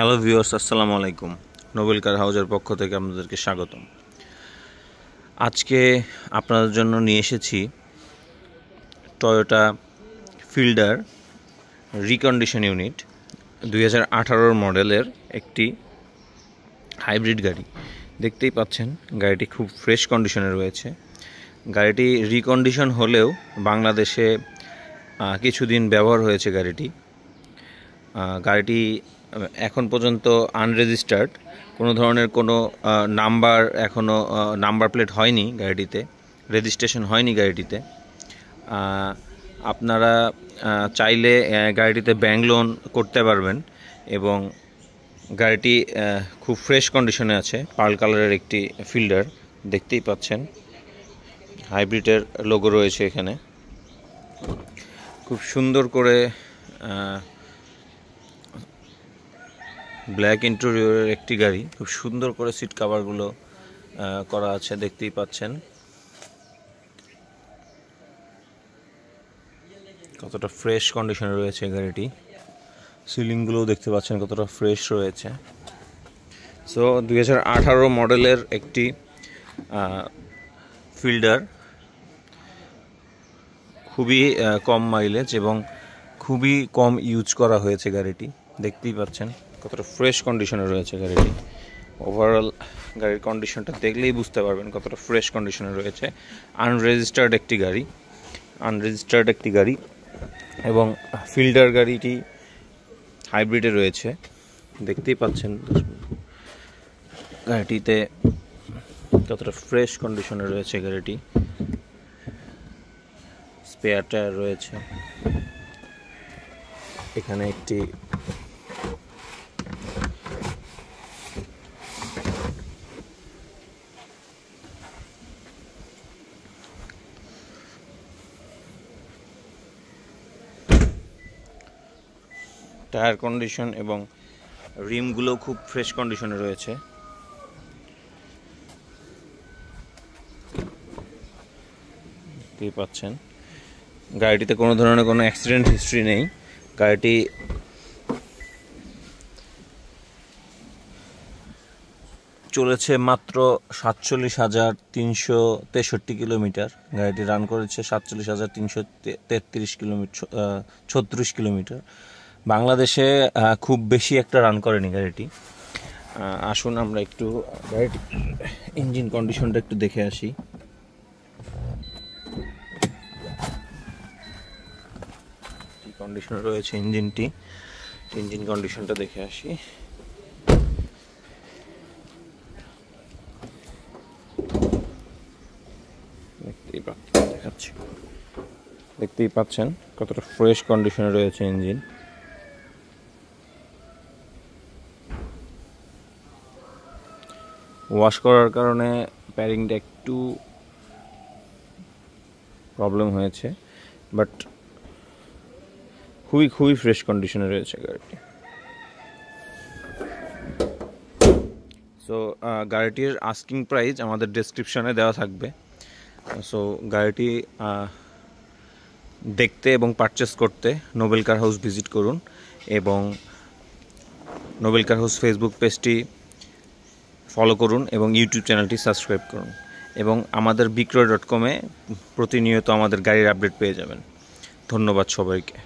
Hello viewers, আসসালামু আলাইকুম। Nobel কার হাউজের পক্ষ থেকে আপনাদেরকে স্বাগতম। আজকে আপনাদের জন্য নিয়ে এসেছি টয়োটা ফিল্ডার রিকন্ডিশন ইউনিট 2018 মডেলের একটি হাইব্রিড গাড়ি। দেখতেই পাচ্ছেন গাড়িটি খুব ফ্রেশ কন্ডিশনে রয়েছে। গাড়িটি রিকন্ডিশন হলেও বাংলাদেশে কিছুদিন ব্যবহার হয়েছে গাড়িটি এখন পর্যন্ত আনরেজিস্টার্ড, কোনো ধরনের কোনো নাম্বার এখনও নাম্বার প্লেট হয়নি গাড়িটিতে, রেজিস্ট্রেশন হয়নি গাড়িটিতে। আপনারা চাইলে গাড়িটিতে ব্যাংক লোন করতে পারবেন এবং গাড়িটি খুব ফ্রেশ কন্ডিশনে আছে। পার্ল কালারের একটি ফিল্ডার দেখতেই পাচ্ছেন, হাইব্রিডের লোগো রয়েছে এখানে। খুব সুন্দর করে ব্ল্যাক ইন্টেরিয়রের একটি গাড়ি, খুব সুন্দর করে সিট কাভারগুলো করা আছে, দেখতেই পাচ্ছেন কতটা ফ্রেশ কন্ডিশনে রয়েছে গাড়িটি। সিলিংগুলোও দেখতে পাচ্ছেন কতটা ফ্রেশ রয়েছে। সো 2018 মডেলের একটি ফিল্ডার, খুবই কম মাইলেজ এবং খুবই কম ইউজ করা হয়েছে গাড়িটি। দেখতেই পাচ্ছেন কতটা ফ্রেশ কন্ডিশনে রয়েছে গাড়িটি। ওভারঅল গাড়ির কন্ডিশনটা দেখলেই বুঝতে পারবেন কতটা ফ্রেশ কন্ডিশনে রয়েছে। আনরেজিস্টার্ড একটি গাড়ি এবং ফিল্ডার গাড়িটি হাইব্রিডে রয়েছে। দেখতেই পাচ্ছেন গাড়িটিতে কতটা ফ্রেশ কন্ডিশনে রয়েছে গাড়িটি। স্পেয়ার টায়ার রয়েছে, এখানে একটি টায়ার কন্ডিশন এবং রিমগুলো খুব ফ্রেশ কন্ডিশনে রয়েছে। দেখতেই পাচ্ছেন গাড়িটিতে কোনো ধরনের কোনো অ্যাক্সিডেন্ট হিস্ট্রি নেই। গাড়িটি চলেছে মাত্র 47,363 কিলোমিটার। গাড়িটি রান করেছে 47,333 কিলোমিটার, 36 কিলোমিটার। বাংলাদেশে খুব বেশি একটা রান করেনি গাড়িটি। আসুন আমরা একটু গাড়িটি ইঞ্জিন কন্ডিশনটা একটু দেখে আসি। কি কন্ডিশনে রয়েছে ইঞ্জিন কন্ডিশনটা দেখে আসি। দেখতেই পাচ্ছেন কতটা ফ্রেশ কন্ডিশনে রয়েছে ইঞ্জিন। ওয়াশ করার কারণে প্যারিংটা একটু প্রবলেম হয়েছে, বাট খুবই ফ্রেশ কন্ডিশনে রয়েছে গাড়িটি। সো গাড়িটির আস্কিং প্রাইস আমাদের ডেসক্রিপশনে দেওয়া থাকবে। সো গাড়িটি দেখতে এবং পারচেস করতে নোবেল কার হাউস ভিজিট করুন এবং নোবেল কার হাউস ফেসবুক পেজটি ফলো করুন এবং ইউটিউব চ্যানেলটি সাবস্ক্রাইব করুন এবং আমাদের বিক্রয়.com-এ প্রতিনিয়ত আমাদের গাড়ির আপডেট পেয়ে যাবেন। ধন্যবাদ সবাইকে।